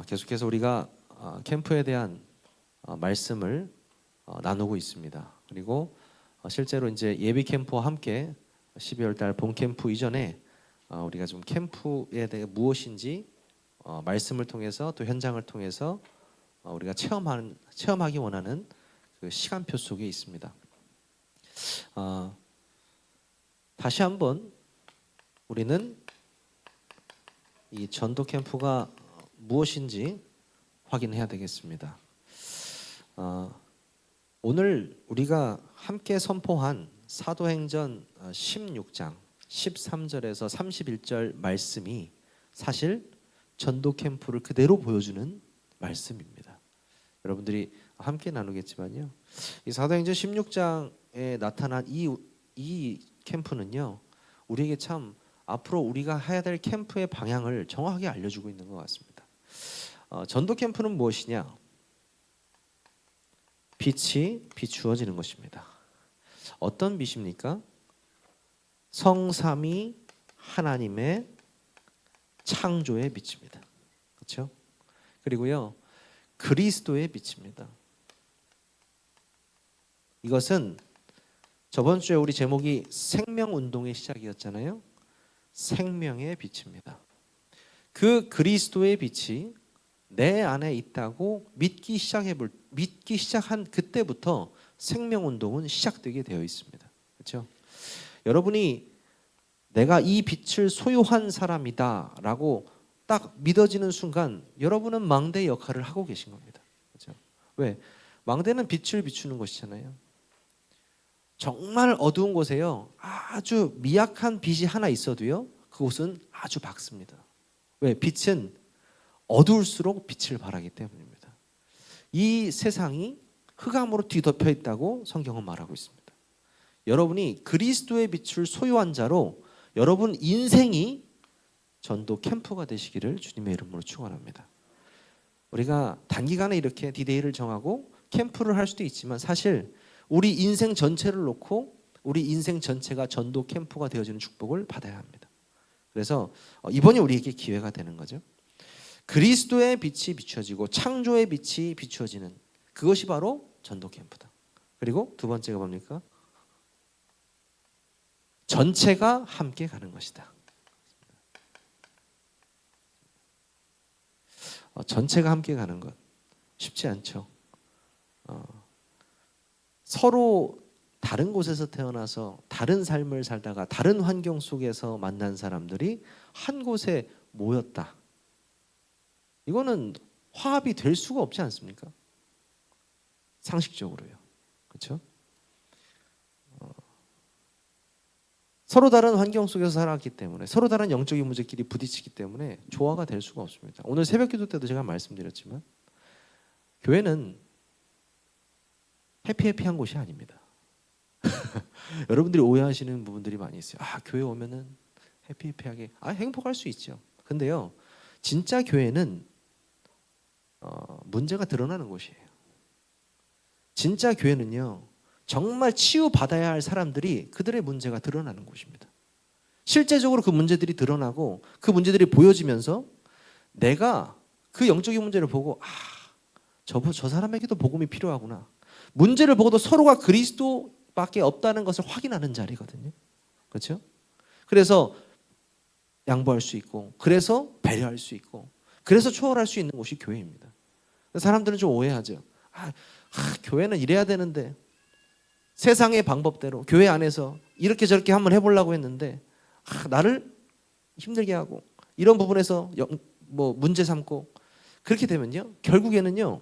계속해서 우리가 캠프에 대한 말씀을 나누고 있습니다. 그리고 실제로 이제 예비 캠프와 함께 12월 달 본 캠프 이전에 우리가 좀 캠프에 대해 무엇인지 말씀을 통해서 또 현장을 통해서 우리가 체험하기 원하는 그 시간표 속에 있습니다. 다시 한번 우리는 이 전도 캠프가 무엇인지 확인해야 되겠습니다. 오늘 우리가 함께 선포한 사도행전 16장 13절에서 31절 말씀이 사실 전도 캠프를 그대로 보여주는 말씀입니다. 여러분들이 함께 나누겠지만요, 이 사도행전 16장에 나타난 이 캠프는요, 우리에게 참 앞으로 우리가 해야 될 캠프의 방향을 정확하게 알려주고 있는 것 같습니다. 전도 캠프는 무엇이냐? 빛이 비추어지는 것입니다. 어떤 빛입니까? 성삼위 하나님의 창조의 빛입니다. 그렇죠? 그리고요, 그리스도의 빛입니다. 이것은 저번 주에 우리 제목이 생명운동의 시작이었잖아요. 생명의 빛입니다. 그 그리스도의 빛이 내 안에 있다고 믿기 시작한 그때부터 생명운동은 시작되게 되어 있습니다. 그렇죠? 여러분이 내가 이 빛을 소유한 사람이다 라고 딱 믿어지는 순간 여러분은 망대의 역할을 하고 계신 겁니다. 그렇죠? 왜? 망대는 빛을 비추는 것이잖아요. 정말 어두운 곳에요, 아주 미약한 빛이 하나 있어도요, 그곳은 아주 밝습니다. 왜? 빛은 어두울수록 빛을 발하기 때문입니다. 이 세상이 흑암으로 뒤덮여 있다고 성경은 말하고 있습니다. 여러분이 그리스도의 빛을 소유한 자로 여러분 인생이 전도 캠프가 되시기를 주님의 이름으로 축원합니다. 우리가 단기간에 이렇게 디데이를 정하고 캠프를 할 수도 있지만 사실 우리 인생 전체를 놓고 우리 인생 전체가 전도 캠프가 되어지는 축복을 받아야 합니다. 그래서 이번이 우리에게 기회가 되는 거죠. 그리스도의 빛이 비추어지고 창조의 빛이 비추어지는 그것이 바로 전도 캠프다. 그리고 두 번째가 뭡니까? 전체가 함께 가는 것이다. 전체가 함께 가는 것 쉽지 않죠. 서로 다른 곳에서 태어나서 다른 삶을 살다가 다른 환경 속에서 만난 사람들이 한 곳에 모였다. 이거는 화합이 될 수가 없지 않습니까? 상식적으로요. 그렇죠? 서로 다른 환경 속에서 살았기 때문에 서로 다른 영적인 문제끼리 부딪히기 때문에 조화가 될 수가 없습니다. 오늘 새벽 기도 때도 제가 말씀드렸지만 교회는 해피해피한 곳이 아닙니다. 여러분들이 오해하시는 부분들이 많이 있어요. 교회 오면은 해피해피하게 행복할 수 있죠. 근데요, 진짜 교회는 문제가 드러나는 곳이에요. 진짜 교회는요, 정말 치유받아야 할 사람들이 그들의 문제가 드러나는 곳입니다. 실제적으로 그 문제들이 드러나고 그 문제들이 보여지면서 내가 그 영적인 문제를 보고 저 사람에게도 복음이 필요하구나. 문제를 보고도 서로가 그리스도밖에 없다는 것을 확인하는 자리거든요. 그렇죠? 그래서 양보할 수 있고, 그래서 배려할 수 있고, 그래서 초월할 수 있는 곳이 교회입니다. 사람들은 좀 오해하죠. 교회는 이래야 되는데, 세상의 방법대로 교회 안에서 이렇게 저렇게 한번 해보려고 했는데 나를 힘들게 하고 이런 부분에서 문제 삼고 그렇게 되면요, 결국에는요,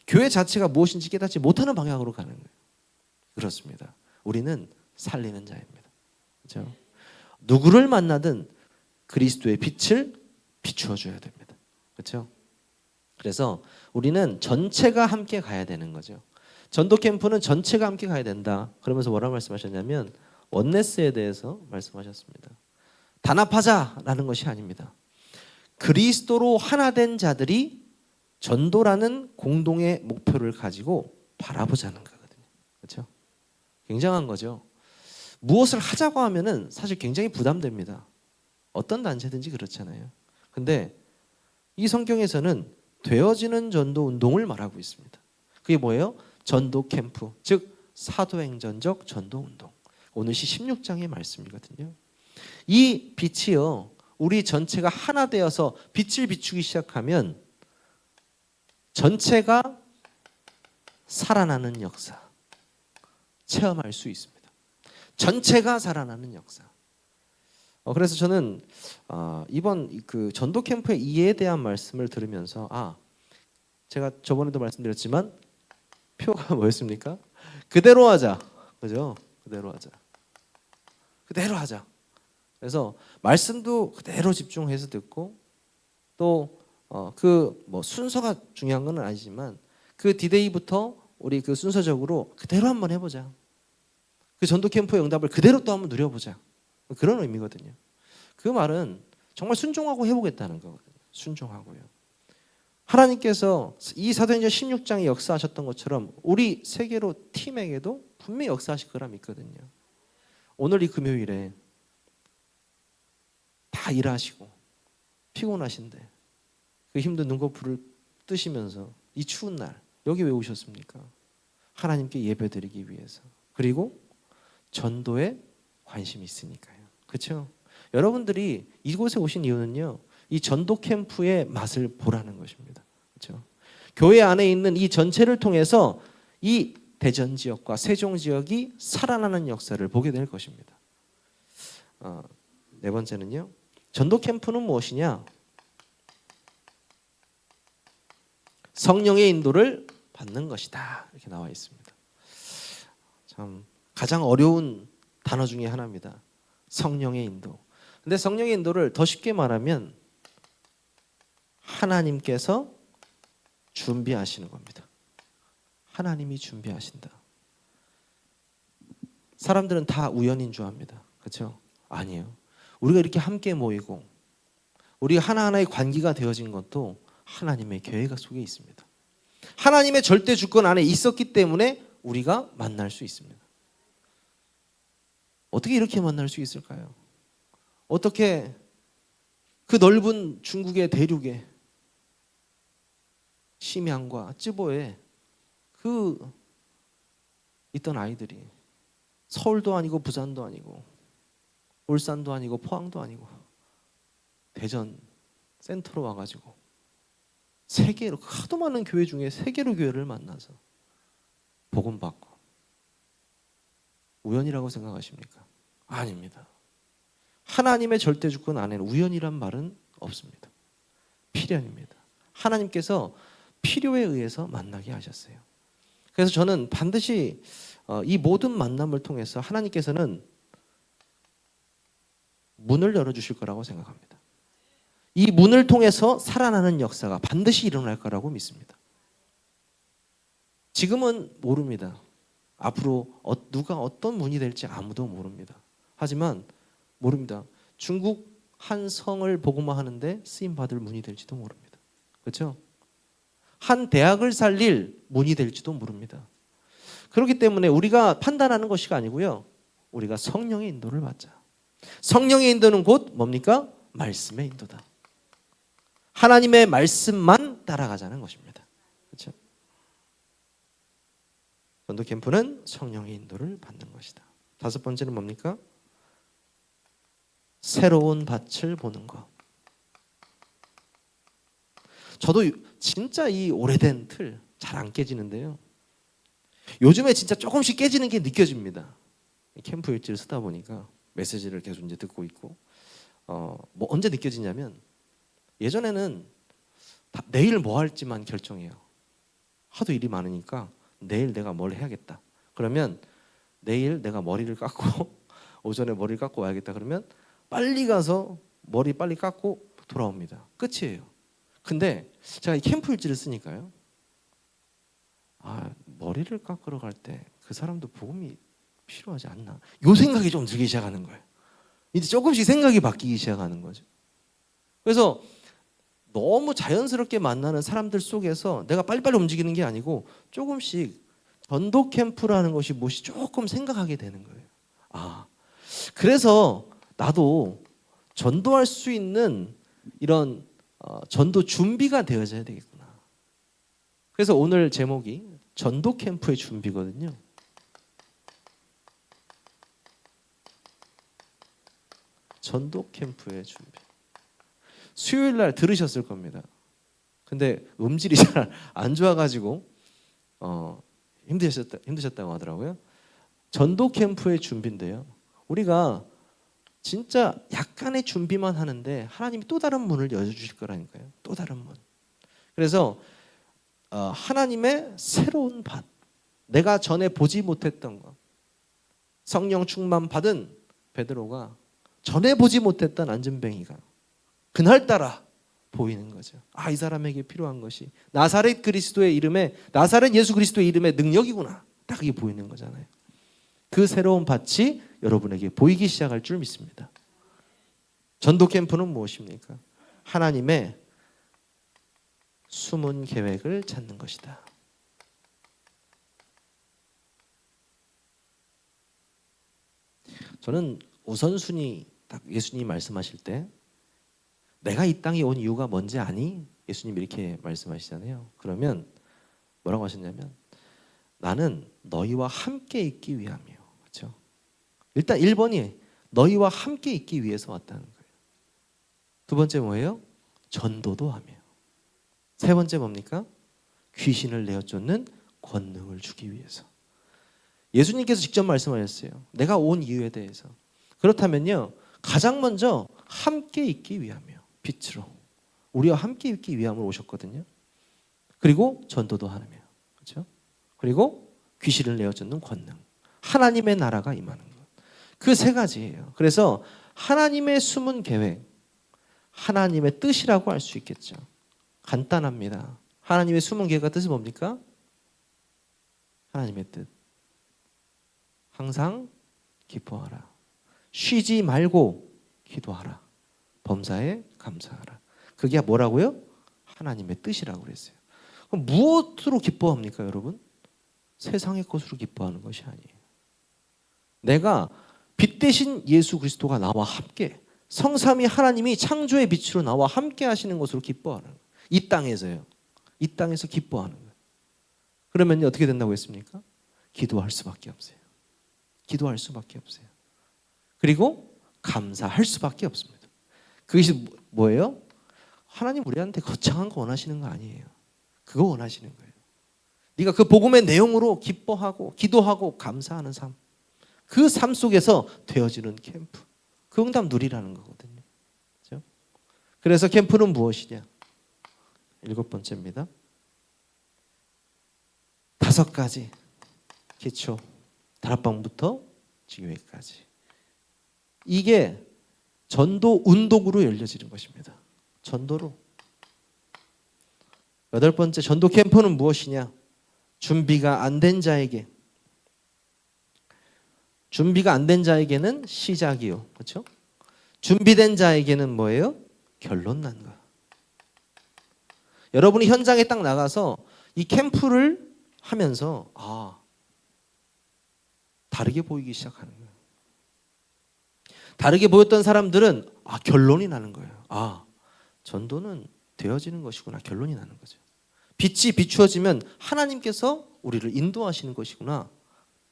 교회 자체가 무엇인지 깨닫지 못하는 방향으로 가는 거예요. 그렇습니다. 우리는 살리는 자입니다. 그렇죠? 누구를 만나든 그리스도의 빛을 비추어 줘야 됩니다. 그렇죠? 그래서 우리는 전체가 함께 가야 되는 거죠. 전도 캠프는 전체가 함께 가야 된다. 그러면서 뭐라고 말씀하셨냐면 원네스에 대해서 말씀하셨습니다. 단합하자라는 것이 아닙니다. 그리스도로 하나 된 자들이 전도라는 공동의 목표를 가지고 바라보자는 거거든요. 그렇죠? 굉장한 거죠. 무엇을 하자고 하면은 사실 굉장히 부담됩니다. 어떤 단체든지 그렇잖아요. 근데 이 성경에서는 되어지는 전도 운동을 말하고 있습니다. 그게 뭐예요? 전도 캠프, 즉 사도행전적 전도 운동. 오늘 시 16장의 말씀이거든요. 이 빛이요, 우리 전체가 하나 되어서 빛을 비추기 시작하면 전체가 살아나는 역사 체험할 수 있습니다. 전체가 살아나는 역사. 그래서 저는 이번 그 전도 캠프의 이해에 대한 말씀을 들으면서 제가 저번에도 말씀드렸지만 표가 뭐였습니까? 그대로 하자, 그죠? 그대로 하자. 그대로 하자. 그래서 말씀도 그대로 집중해서 듣고 또 그 뭐 순서가 중요한 건 아니지만 그 디데이부터 우리 그 순서적으로 그대로 한번 해보자. 그 전도 캠프의 응답을 그대로 또 한번 누려보자. 그런 의미거든요. 그 말은 정말 순종하고 해보겠다는 거거든요. 순종하고요. 하나님께서 이 사도행전 16장에 역사하셨던 것처럼 우리 세계로 팀에게도 분명히 역사하실 거라 믿거든요. 오늘 이 금요일에 다 일하시고 피곤하신데 그 힘든 눈꺼풀을 뜨시면서 이 추운 날 여기 왜 오셨습니까? 하나님께 예배드리기 위해서. 그리고 전도에 관심이 있으니까요. 그렇죠? 여러분들이 이곳에 오신 이유는요, 이 전도 캠프의 맛을 보라는 것입니다. 그렇죠? 교회 안에 있는 이 전체를 통해서 이 대전 지역과 세종 지역이 살아나는 역사를 보게 될 것입니다. 네 번째는요, 전도 캠프는 무엇이냐? 성령의 인도를 받는 것이다. 이렇게 나와 있습니다. 참 가장 어려운 단어 중에 하나입니다. 성령의 인도. 근데 성령의 인도를 더 쉽게 말하면 하나님께서 준비하시는 겁니다. 하나님이 준비하신다. 사람들은 다 우연인 줄 압니다. 그렇죠? 아니에요. 우리가 이렇게 함께 모이고 우리가 하나하나의 관계가 되어진 것도 하나님의 계획 속에 있습니다. 하나님의 절대 주권 안에 있었기 때문에 우리가 만날 수 있습니다. 어떻게 이렇게 만날 수 있을까요? 어떻게 그 넓은 중국의 대륙에 심양과 쯔보에 그 있던 아이들이 서울도 아니고 부산도 아니고 울산도 아니고 포항도 아니고 대전 센터로 와가지고 세계로 하도 많은 교회 중에 세계로 교회를 만나서 복음 받고 우연이라고 생각하십니까? 아닙니다. 하나님의 절대 주권 안에는 우연이란 말은 없습니다. 필연입니다. 하나님께서 필요에 의해서 만나게 하셨어요. 그래서 저는 반드시 이 모든 만남을 통해서 하나님께서는 문을 열어주실 거라고 생각합니다. 이 문을 통해서 살아나는 역사가 반드시 일어날 거라고 믿습니다. 지금은 모릅니다. 앞으로 누가 어떤 문이 될지 아무도 모릅니다. 하지만 모릅니다. 중국 한 성을 복음화하는데 쓰임받을 문이 될지도 모릅니다. 그렇죠? 한 대학을 살릴 문이 될지도 모릅니다. 그렇기 때문에 우리가 판단하는 것이 아니고요, 우리가 성령의 인도를 받자. 성령의 인도는 곧 뭡니까? 말씀의 인도다. 하나님의 말씀만 따라가자는 것입니다. 그렇죠? 전도 캠프는 성령의 인도를 받는 것이다. 다섯 번째는 뭡니까? 새로운 밭을 보는 것. 저도 진짜 이 오래된 틀 잘 안 깨지는데요, 요즘에 진짜 조금씩 깨지는 게 느껴집니다. 캠프 일지를 쓰다 보니까 메시지를 계속 이제 듣고 있고, 뭐 언제 느껴지냐면, 예전에는 내일 뭐 할지만 결정해요. 하도 일이 많으니까 내일 내가 뭘 해야겠다. 그러면 내일 내가 머리를 깎고 오전에 머리를 깎고 와야겠다. 그러면 빨리 가서 머리 빨리 깎고 돌아옵니다. 끝이에요. 근데 제가 이 캠프 일지를 쓰니까요, 머리를 깎으러 갈 때 그 사람도 복음이 필요하지 않나, 요 생각이 좀 들기 시작하는 거예요. 이제 조금씩 생각이 바뀌기 시작하는 거죠. 그래서 너무 자연스럽게 만나는 사람들 속에서 내가 빨리빨리 움직이는 게 아니고 조금씩 전도 캠프라는 것이 무엇이 조금 생각하게 되는 거예요. 그래서 나도 전도할 수 있는 이런 전도 준비가 되어져야 되겠구나. 그래서 오늘 제목이 전도 캠프의 준비거든요. 전도 캠프의 준비. 수요일 날 들으셨을 겁니다. 근데 음질이 잘 안 좋아가지고 힘드셨다고 하더라고요. 전도 캠프의 준비인데요. 우리가 진짜 약간의 준비만 하는데 하나님이 또 다른 문을 열어주실 거라니까요. 또 다른 문. 그래서 하나님의 새로운 밭, 내가 전에 보지 못했던 것, 성령 충만 받은 베드로가 전에 보지 못했던 안전뱅이가 그날따라 보이는 거죠. 이 사람에게 필요한 것이 나사렛 예수 그리스도의 이름의 능력이구나. 딱 이게 보이는 거잖아요. 그 새로운 밭이 여러분에게 보이기 시작할 줄 믿습니다. 전도 캠프는 무엇입니까? 하나님의 숨은 계획을 찾는 것이다. 저는 우선순위 딱 예수님이 말씀하실 때 내가 이 땅에 온 이유가 뭔지 아니? 예수님이 이렇게 말씀하시잖아요. 그러면 뭐라고 하셨냐면 나는 너희와 함께 있기 위함이요. 그렇죠? 일단 1번이 너희와 함께 있기 위해서 왔다는 거예요. 두 번째 뭐예요? 전도도 하며. 세 번째 뭡니까? 귀신을 내어쫓는 권능을 주기 위해서. 예수님께서 직접 말씀하셨어요. 내가 온 이유에 대해서. 그렇다면요. 가장 먼저 함께 있기 위함이요. 빛으로. 우리와 함께 있기 위함으로 오셨거든요. 그리고 전도도 하며. 그렇죠? 그리고 귀신을 내어쫓는 권능. 하나님의 나라가 임하는 것. 그 세 가지예요. 그래서 하나님의 숨은 계획, 하나님의 뜻이라고 할 수 있겠죠. 간단합니다. 하나님의 숨은 계획과 뜻이 뭡니까? 하나님의 뜻. 항상 기뻐하라. 쉬지 말고 기도하라. 범사에 감사하라. 그게 뭐라고요? 하나님의 뜻이라고 그랬어요. 그럼 무엇으로 기뻐합니까, 여러분? 세상의 것으로 기뻐하는 것이 아니에요. 내가 빛 대신 예수 그리스도가 나와 함께, 성삼위 하나님이 창조의 빛으로 나와 함께 하시는 것으로 기뻐하는 거예요. 이 땅에서요. 이 땅에서 기뻐하는 거예요. 그러면 어떻게 된다고 했습니까? 기도할 수밖에 없어요. 기도할 수밖에 없어요. 그리고 감사할 수밖에 없습니다. 그것이 뭐예요? 하나님 우리한테 거창한 거 원하시는 거 아니에요. 그거 원하시는 거예요. 네가 그 복음의 내용으로 기뻐하고 기도하고 감사하는 삶. 그 삶 속에서 되어지는 캠프. 그 응답 누리라는 거거든요. 그렇죠? 그래서 캠프는 무엇이냐? 7번째입니다. 5가지 기초. 다락방부터 지교회까지. 이게 전도 운동으로 열려지는 것입니다. 전도로. 8번째 전도 캠프는 무엇이냐? 준비가 안 된 자에게. 준비가 안 된 자에게는 시작이요. 그렇죠? 준비된 자에게는 뭐예요? 결론 난 거. 여러분이 현장에 딱 나가서 이 캠프를 하면서 다르게 보이기 시작하는 거예요. 다르게 보였던 사람들은 결론이 나는 거예요. 전도는 되어지는 것이구나. 결론이 나는 거죠. 빛이 비추어지면 하나님께서 우리를 인도하시는 것이구나.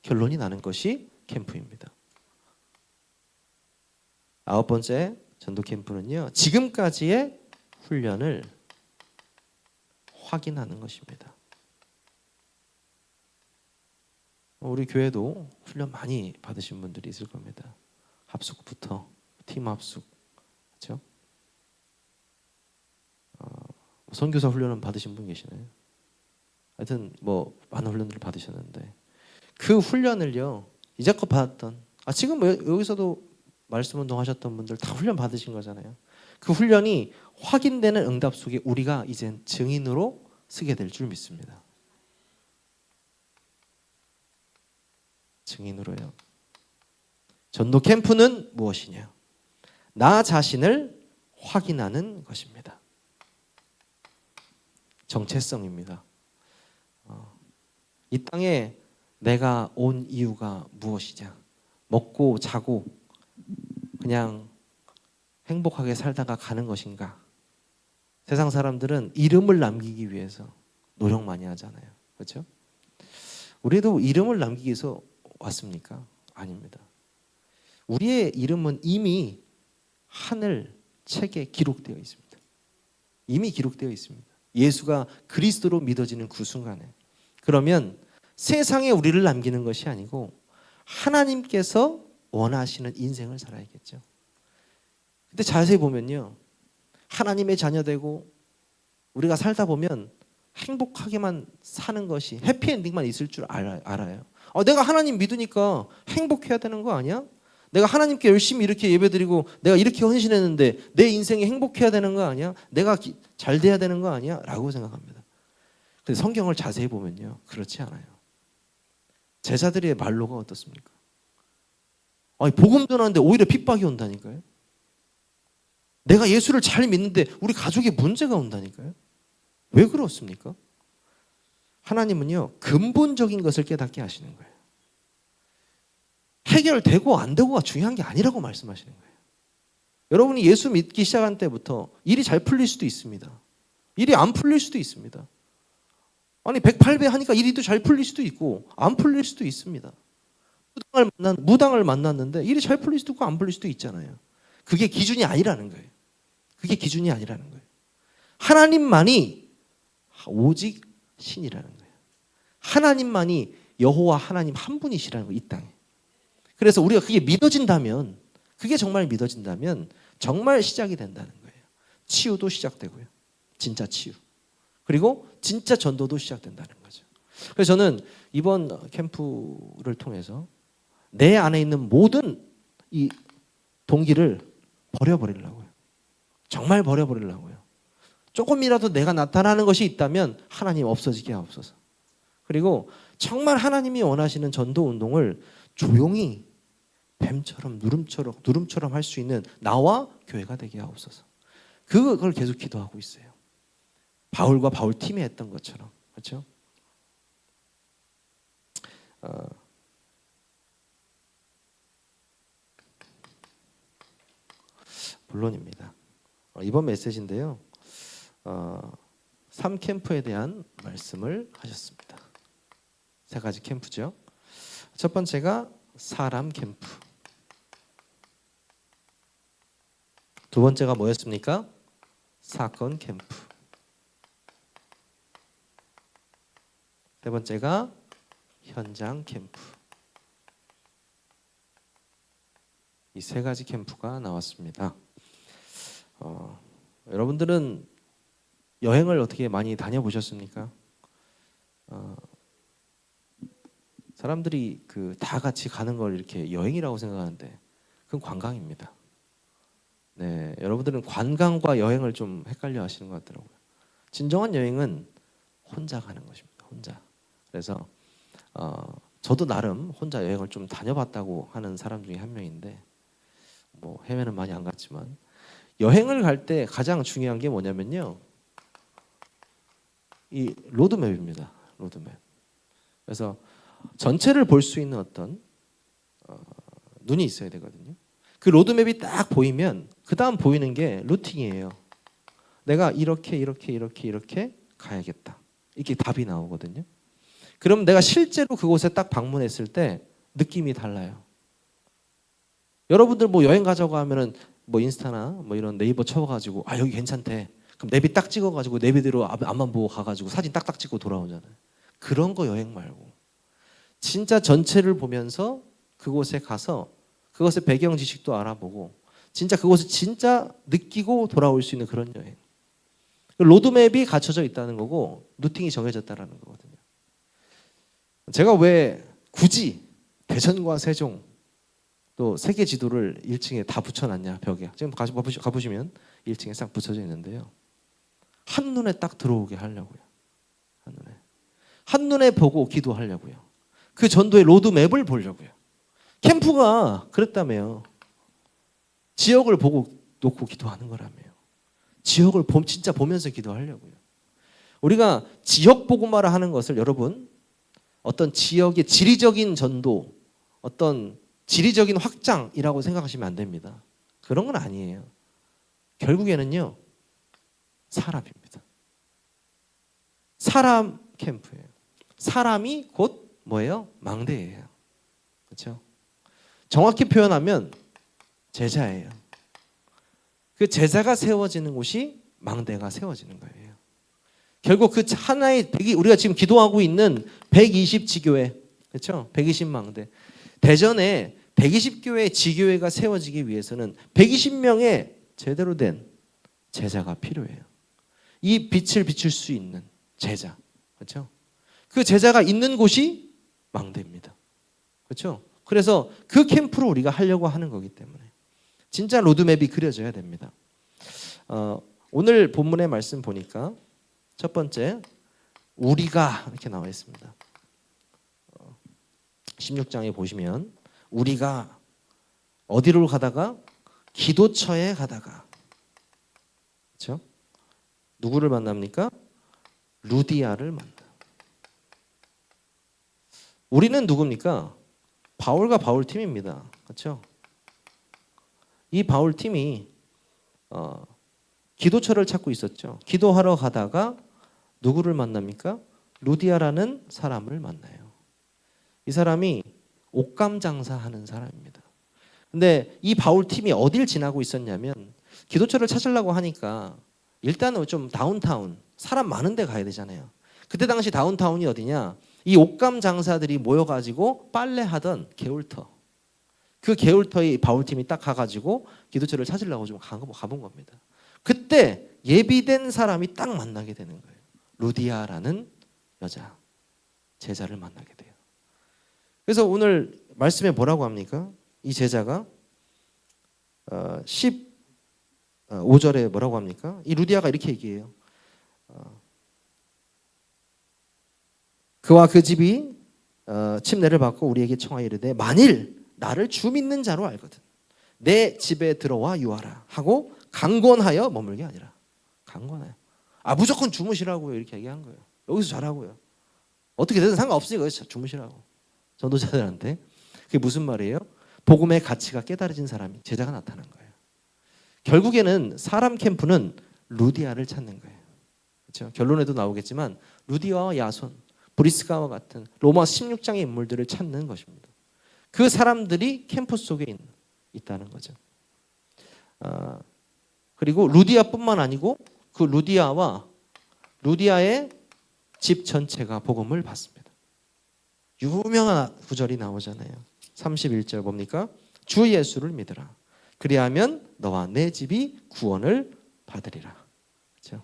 결론이 나는 것이 캠프입니다. 9번째 전도 캠프는요. 지금까지의 훈련을 확인하는 것입니다. 우리 교회도 훈련 많이 받으신 분들이 있을 겁니다. 합숙부터 팀 합숙, 그렇죠? 선교사 훈련은 받으신 분 계시나요? 하여튼 많은 훈련들을 받으셨는데 그 훈련을요 이제껏 받았던 지금 여기서도 말씀 운동 하셨던 분들 다 훈련 받으신 거잖아요. 그 훈련이 확인되는 응답 속에 우리가 이젠 증인으로 서게 될 줄 믿습니다. 증인으로요. 전도 캠프는 무엇이냐? 나 자신을 확인하는 것입니다. 정체성입니다. 이 땅에 내가 온 이유가 무엇이냐? 먹고 자고 그냥 행복하게 살다가 가는 것인가? 세상 사람들은 이름을 남기기 위해서 노력 많이 하잖아요. 그렇죠? 우리도 이름을 남기기 위해서 왔습니까? 아닙니다. 우리의 이름은 이미 하늘 책에 기록되어 있습니다. 이미 기록되어 있습니다. 예수가 그리스도로 믿어지는 그 순간에. 그러면 세상에 우리를 남기는 것이 아니고 하나님께서 원하시는 인생을 살아야겠죠. 근데 자세히 보면요, 하나님의 자녀되고 우리가 살다 보면 행복하게만 사는 것이 해피엔딩만 있을 줄 알아요. 내가 하나님 믿으니까 행복해야 되는 거 아니야? 내가 하나님께 열심히 이렇게 예배드리고 내가 이렇게 헌신했는데 내 인생이 행복해야 되는 거 아니야? 내가 잘 돼야 되는 거 아니야? 라고 생각합니다. 근데 성경을 자세히 보면요, 그렇지 않아요. 제자들의 말로가 어떻습니까? 복음 전하는데 오히려 핍박이 온다니까요. 내가 예수를 잘 믿는데 우리 가족에 문제가 온다니까요. 왜 그렇습니까? 하나님은요, 근본적인 것을 깨닫게 하시는 거예요. 해결되고 안 되고가 중요한 게 아니라고 말씀하시는 거예요. 여러분이 예수 믿기 시작한 때부터 일이 잘 풀릴 수도 있습니다. 일이 안 풀릴 수도 있습니다. 108배 하니까 일이 또 잘 풀릴 수도 있고 안 풀릴 수도 있습니다. 무당을 만났는데 일이 잘 풀릴 수도 있고 안 풀릴 수도 있잖아요. 그게 기준이 아니라는 거예요. 그게 기준이 아니라는 거예요. 하나님만이 오직 신이라는 거예요. 하나님만이 여호와 하나님 한 분이시라는 거예요, 이 땅에. 그래서 우리가 그게 믿어진다면, 그게 정말 믿어진다면 정말 시작이 된다는 거예요. 치유도 시작되고요. 진짜 치유. 그리고 진짜 전도도 시작된다는 거죠. 그래서 저는 이번 캠프를 통해서 내 안에 있는 모든 이 동기를 버려버리려고요. 정말 버려버리려고요. 조금이라도 내가 나타나는 것이 있다면 하나님 없어지게 하옵소서. 그리고 정말 하나님이 원하시는 전도 운동을 조용히 뱀처럼 누름처럼 할 수 있는 나와 교회가 되게 하옵소서. 그걸 계속 기도하고 있어요. 바울과 바울 팀이 했던 것처럼. 그렇죠? 본론입니다. 이번 메시지인데요. 3캠프에 대한 말씀을 하셨습니다. 3가지 캠프죠. 첫 번째가 사람 캠프. 두 번째가 뭐였습니까? 사건 캠프. 세 번째가 현장 캠프. 이 3가지 캠프가 나왔습니다. 여러분들은 여행을 어떻게 많이 다녀보셨습니까? 사람들이 다 같이 가는 걸 이렇게 여행이라고 생각하는데 그건 관광입니다. 네, 여러분들은 관광과 여행을 좀 헷갈려 하시는 것 같더라고요. 진정한 여행은 혼자 가는 것입니다. 혼자. 그래서 저도 나름 혼자 여행을 좀 다녀봤다고 하는 사람 중에 한 명인데 뭐 해외는 많이 안 갔지만 여행을 갈 때 가장 중요한 게 뭐냐면요, 이 로드맵입니다. 로드맵. 그래서 전체를 볼 수 있는 어떤 눈이 있어야 되거든요. 그 로드맵이 딱 보이면 그 다음 보이는 게 루팅이에요. 내가 이렇게 가야겠다. 이게 답이 나오거든요. 그럼 내가 실제로 그곳에 딱 방문했을 때 느낌이 달라요. 여러분들 뭐 여행 가자고 하면은 뭐 인스타나 뭐 이런 네이버 쳐가지고 여기 괜찮대. 그럼 내비 딱 찍어가지고 내비대로 앞만 보고 가가지고 사진 딱딱 찍고 돌아오잖아요. 그런 거 여행 말고 진짜 전체를 보면서 그곳에 가서 그것의 배경 지식도 알아보고 진짜 그곳을 진짜 느끼고 돌아올 수 있는 그런 여행. 로드맵이 갖춰져 있다는 거고 루팅이 정해졌다는 거거든요. 제가 왜 굳이 대전과 세종 또 세계 지도를 1층에 다 붙여놨냐, 벽에. 지금 가보시면 1층에 싹 붙여져 있는데요. 한눈에 딱 들어오게 하려고요. 한눈에 보고 기도하려고요. 그 전도의 로드맵을 보려고요. 캠프가 그랬다며요. 지역을 보고 놓고 기도하는 거라며요. 지역을 진짜 보면서 기도하려고요. 우리가 지역 복음화를 하는 것을 여러분 어떤 지역의 지리적인 전도, 어떤 지리적인 확장이라고 생각하시면 안 됩니다. 그런 건 아니에요. 결국에는요, 사람입니다. 사람 캠프예요. 사람이 곧 뭐예요? 망대예요. 그렇죠? 정확히 표현하면 제자예요. 그 제자가 세워지는 곳이 망대가 세워지는 거예요. 결국 그 하나의 우리가 지금 기도하고 있는 120 지교회, 그렇죠? 120 망대. 대전에 120교회 지교회가 세워지기 위해서는 120명의 제대로 된 제자가 필요해요. 이 빛을 비출 수 있는 제자, 그렇죠? 그 제자가 있는 곳이 망대입니다. 그렇죠? 그래서 그 캠프로 우리가 하려고 하는 거기 때문에 진짜 로드맵이 그려져야 됩니다. 오늘 본문의 말씀 보니까 첫 번째, 우리가 이렇게 나와 있습니다. 16장에 보시면 우리가 어디로 가다가 기도처에 가다가, 그렇죠? 누구를 만납니까? 루디아를 만나. 우리는 누굽니까? 바울과 바울 팀입니다. 그렇죠? 이 바울 팀이 기도처를 찾고 있었죠. 기도하러 가다가 누구를 만납니까? 루디아라는 사람을 만나요. 이 사람이 옷감 장사하는 사람입니다. 근데 이 바울 팀이 어딜 지나고 있었냐면 기도처를 찾으려고 하니까 일단은 좀 다운타운, 사람 많은 데 가야 되잖아요. 그때 당시 다운타운이 어디냐? 이 옷감 장사들이 모여가지고 빨래하던 게울터. 그 게울터에 바울 팀이 딱 가가지고 기도처를 찾으려고 좀 가본 겁니다. 그때 예비된 사람이 딱 만나게 되는 거예요. 루디아라는 여자, 제자를 만나게 돼요. 그래서 오늘 말씀에 뭐라고 합니까? 이 제자가 15절에 뭐라고 합니까? 이 루디아가 이렇게 얘기해요. 그와 그 집이 침례를 받고 우리에게 청하여 이르되 만일 나를 주 믿는 자로 알거든 내 집에 들어와 유하라 하고 강권하여 머물게 아니라. 강권하여. 무조건 주무시라고요. 이렇게 얘기한 거예요. 여기서 자라고요. 어떻게 되든 상관없으니까 여기서 주무시라고. 전도자들한테. 그게 무슨 말이에요? 복음의 가치가 깨달아진 사람이 제자가 나타난 거예요. 결국에는 사람 캠프는 루디아를 찾는 거예요. 그렇죠? 결론에도 나오겠지만 루디아와 야손, 브리스가와 같은 로마 16장의 인물들을 찾는 것입니다. 그 사람들이 캠프 속에 있다는 거죠. 그리고 루디아뿐만 아니고 그 루디아의 집 전체가 복음을 받습니다. 유명한 구절이 나오잖아요. 31절 뭡니까? 주 예수를 믿으라. 그리하면 너와 내 집이 구원을 받으리라. 그렇죠?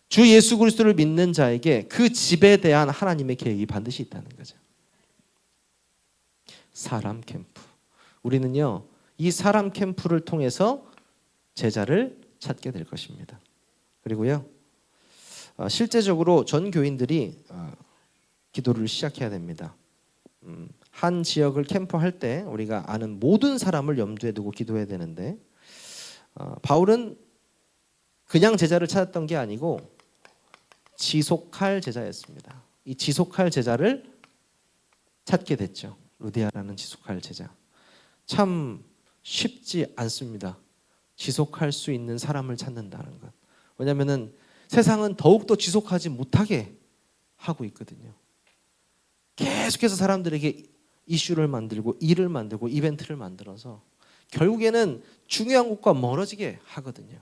주 예수 그리스도를 믿는 자에게 그 집에 대한 하나님의 계획이 반드시 있다는 거죠. 사람 캠프. 우리는요, 이 사람 캠프를 통해서 제자를 찾게 될 것입니다. 그리고요, 실제적으로 전 교인들이 기도를 시작해야 됩니다. 한 지역을 캠프할 때 우리가 아는 모든 사람을 염두에 두고 기도해야 되는데 바울은 그냥 제자를 찾았던 게 아니고 지속할 제자였습니다. 이 지속할 제자를 찾게 됐죠. 루디아라는 지속할 제자. 참 쉽지 않습니다. 지속할 수 있는 사람을 찾는다는 것. 왜냐하면 세상은 더욱더 지속하지 못하게 하고 있거든요. 계속해서 사람들에게 이슈를 만들고 일을 만들고 이벤트를 만들어서 결국에는 중요한 것과 멀어지게 하거든요.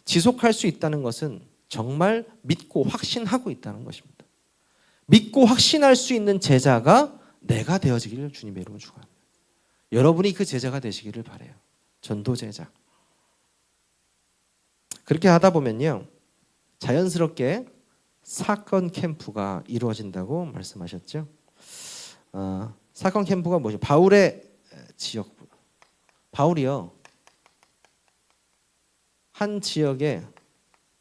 지속할 수 있다는 것은 정말 믿고 확신하고 있다는 것입니다. 믿고 확신할 수 있는 제자가 내가 되어지기를 주님의 이름으로 축원합니다. 여러분이 그 제자가 되시기를 바라요. 전도 제자. 그렇게 하다 보면요, 자연스럽게 사건 캠프가 이루어진다고 말씀하셨죠. 사건 캠프가 뭐죠? 바울의 지역. 바울이요, 한 지역에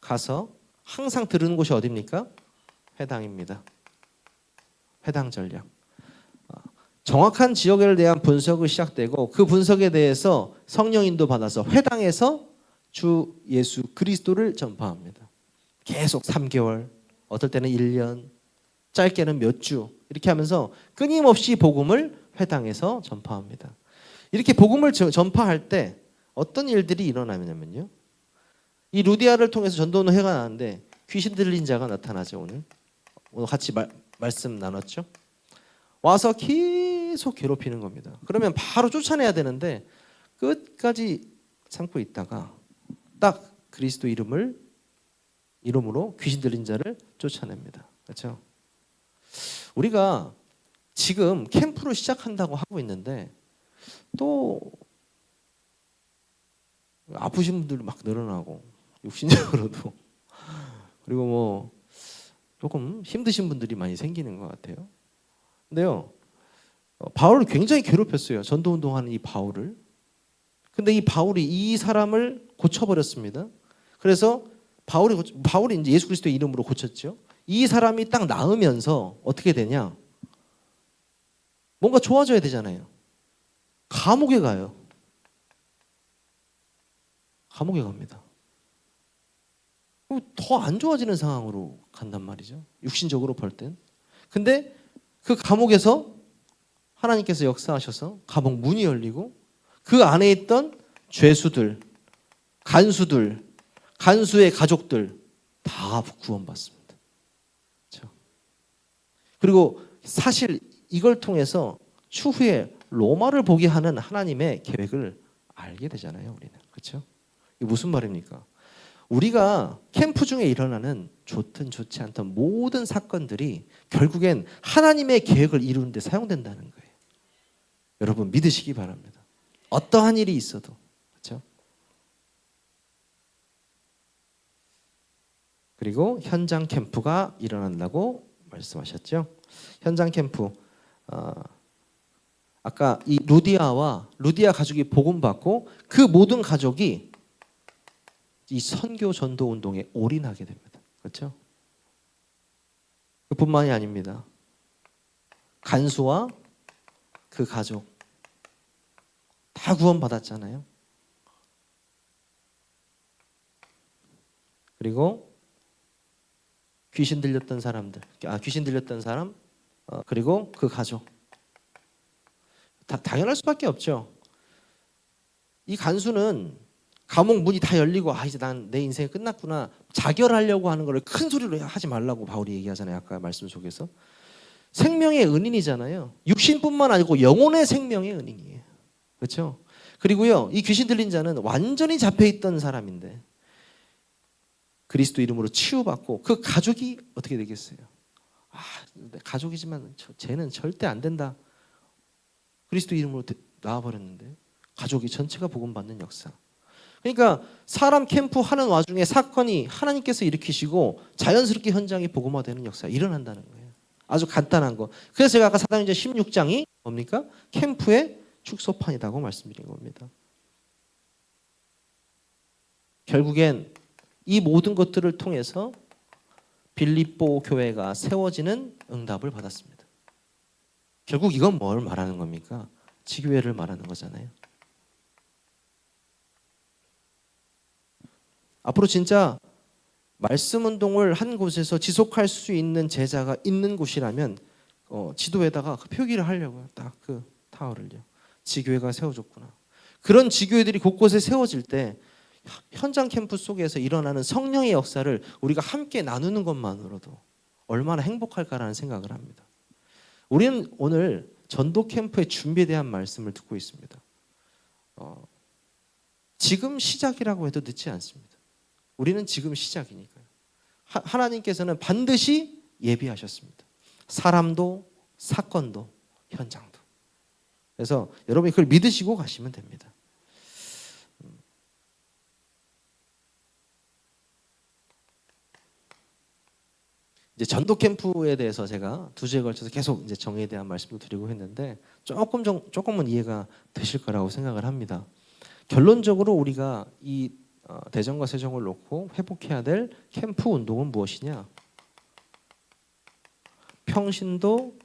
가서 항상 들은 곳이 어디입니까? 회당입니다. 회당 전략. 정확한 지역에 대한 분석을 시작되고 그 분석에 대해서 성령 인도 받아서 회당에서 주 예수 그리스도를 전파합니다. 계속 3개월, 어떨 때는 1년, 짧게는 몇 주 이렇게 하면서 끊임없이 복음을 회당에서 전파합니다. 이렇게 복음을 전파할 때 어떤 일들이 일어나냐면요, 이 루디아를 통해서 전도운동 해가 나는데 귀신 들린 자가 나타나죠. 오늘 같이 말씀 나눴죠. 와서 계속 괴롭히는 겁니다. 그러면 바로 쫓아내야 되는데 끝까지 참고 있다가 딱 그리스도 이름으로 귀신 들린 자를 쫓아냅니다. 그렇죠? 우리가 지금 캠프를 시작한다고 하고 있는데 또 아프신 분들 막 늘어나고 육신적으로도 그리고 뭐 조금 힘드신 분들이 많이 생기는 것 같아요. 근데요, 바울을 굉장히 괴롭혔어요. 전도운동하는 이 바울을. 근데 이 바울이 이 사람을 고쳐버렸습니다. 그래서 바울이 이제 예수 그리스도의 이름으로 고쳤죠. 이 사람이 딱 나으면서 어떻게 되냐? 뭔가 좋아져야 되잖아요. 감옥에 가요. 감옥에 갑니다. 더 안 좋아지는 상황으로 간단 말이죠. 육신적으로 볼 땐. 근데 그 감옥에서 하나님께서 역사하셔서 감옥 문이 열리고 그 안에 있던 죄수들, 간수들, 간수의 가족들 다 구원받습니다. 그렇죠? 그리고 사실 이걸 통해서 추후에 로마를 보게 하는 하나님의 계획을 알게 되잖아요. 우리는. 그렇죠? 이게 무슨 말입니까? 우리가 캠프 중에 일어나는 좋든 좋지 않든 모든 사건들이 결국엔 하나님의 계획을 이루는 데 사용된다는 거예요. 여러분 믿으시기 바랍니다. 어떠한 일이 있어도. 그렇죠? 그리고 현장 캠프가 일어난다고 말씀하셨죠. 현장 캠프. 아까 이 루디아 가족이 복음받고 그 모든 가족이 이 선교 전도 운동에 올인하게 됩니다. 그렇죠? 그뿐만이 아닙니다. 간수와 그 가족 다 구원받았잖아요. 그리고 귀신 들렸던 사람, 그리고 그 가족. 당연할 수밖에 없죠. 이 간수는 감옥 문이 다 열리고 이제 난 내 인생이 끝났구나 자결하려고 하는 걸 큰 소리로 하지 말라고 바울이 얘기하잖아요. 아까 말씀 속에서 생명의 은인이잖아요. 육신뿐만 아니고 영혼의 생명의 은인이에요. 그렇죠? 그리고요, 이 귀신 들린 자는 완전히 잡혀 있던 사람인데 그리스도 이름으로 치유받고 그 가족이 어떻게 되겠어요? 가족이지만 쟤는 절대 안 된다. 그리스도 이름으로 나와버렸는데 가족이 전체가 복음받는 역사. 그러니까 사람 캠프 하는 와중에 사건이 하나님께서 일으키시고 자연스럽게 현장이 복음화되는 역사 일어난다는 거예요. 아주 간단한 거. 그래서 제가 아까 사도행전 16장이 뭡니까? 캠프의 축소판이라고 말씀드린 겁니다. 결국엔 이 모든 것들을 통해서 빌립보 교회가 세워지는 응답을 받았습니다. 결국 이건 뭘 말하는 겁니까? 지교회를 말하는 거잖아요. 앞으로 진짜 말씀 운동을 한 곳에서 지속할 수 있는 제자가 있는 곳이라면 지도에다가 그 표기를 하려고요. 딱 그 타월을요. 지교회가 세워졌구나. 그런 지교회들이 곳곳에 세워질 때 현장 캠프 속에서 일어나는 성령의 역사를 우리가 함께 나누는 것만으로도 얼마나 행복할까라는 생각을 합니다. 우리는 오늘 전도 캠프의 준비에 대한 말씀을 듣고 있습니다. 지금 시작이라고 해도 늦지 않습니다. 우리는 지금 시작이니까요. 하나님께서는 반드시 예비하셨습니다. 사람도 사건도 현장도. 그래서 여러분이 그걸 믿으시고 가시면 됩니다. 이제 전도 캠프에 대해서 제가 2주에 걸쳐서 계속 이제 정의에 대한 말씀을 드리고 했는데 조금은 이해가 되실 거라고 생각을 합니다. 결론적으로 우리가 이 대전과 세종을 놓고 회복해야 될 캠프 운동은 무엇이냐? 평신도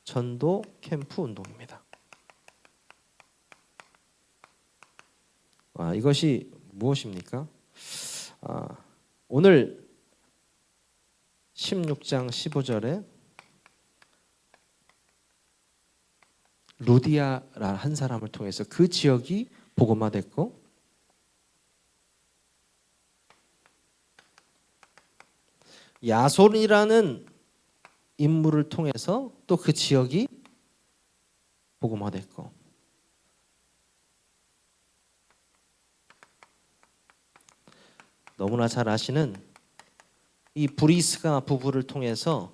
전도 캠프 운동입니다. 이것이 무엇입니까? 오늘 16장 15절에 루디아라는 한 사람을 통해서 그 지역이 복음화됐고 야손이라는 인물을 통해서 또 그 지역이 복음화됐고, 너무나 잘 아시는 이 브리스가 부부를 통해서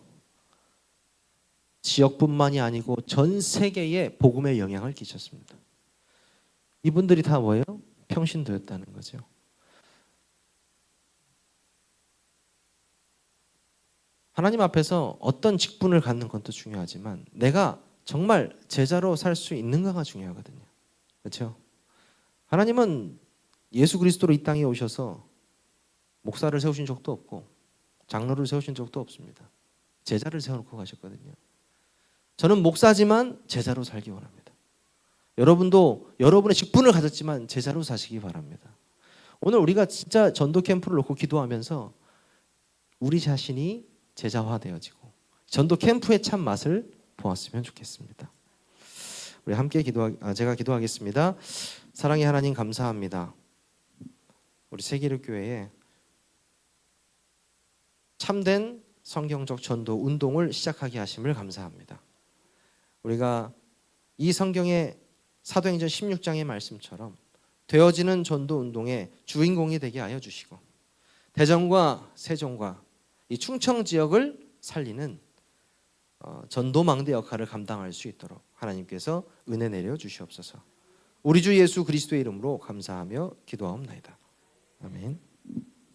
지역뿐만이 아니고 전 세계에 복음의 영향을 끼쳤습니다. 이분들이 다 뭐예요? 평신도였다는 거죠. 하나님 앞에서 어떤 직분을 갖는 것도 중요하지만 내가 정말 제자로 살 수 있는가가 중요하거든요. 그렇죠? 하나님은 예수 그리스도로 이 땅에 오셔서 목사를 세우신 적도 없고 장로를 세우신 적도 없습니다. 제자를 세워놓고 가셨거든요. 저는 목사지만 제자로 살기 원합니다. 여러분도 여러분의 직분을 가졌지만 제자로 사시기 바랍니다. 오늘 우리가 진짜 전도 캠프를 놓고 기도하면서 우리 자신이 제자화되어지고 전도 캠프의 참 맛을 보았으면 좋겠습니다. 우리 함께 제가 기도하겠습니다. 사랑의 하나님 감사합니다. 우리 세기력교회에 참된 성경적 전도 운동을 시작하게 하심을 감사합니다. 우리가 이 성경의 사도행전 16장의 말씀처럼 되어지는 전도 운동의 주인공이 되게 하여 주시고 대전과 세종과 이 충청 지역을 살리는 전도망대 역할을 감당할 수 있도록 하나님께서 은혜 내려 주시옵소서. 우리 주 예수 그리스도의 이름으로 감사하며 기도하옵나이다. 아멘.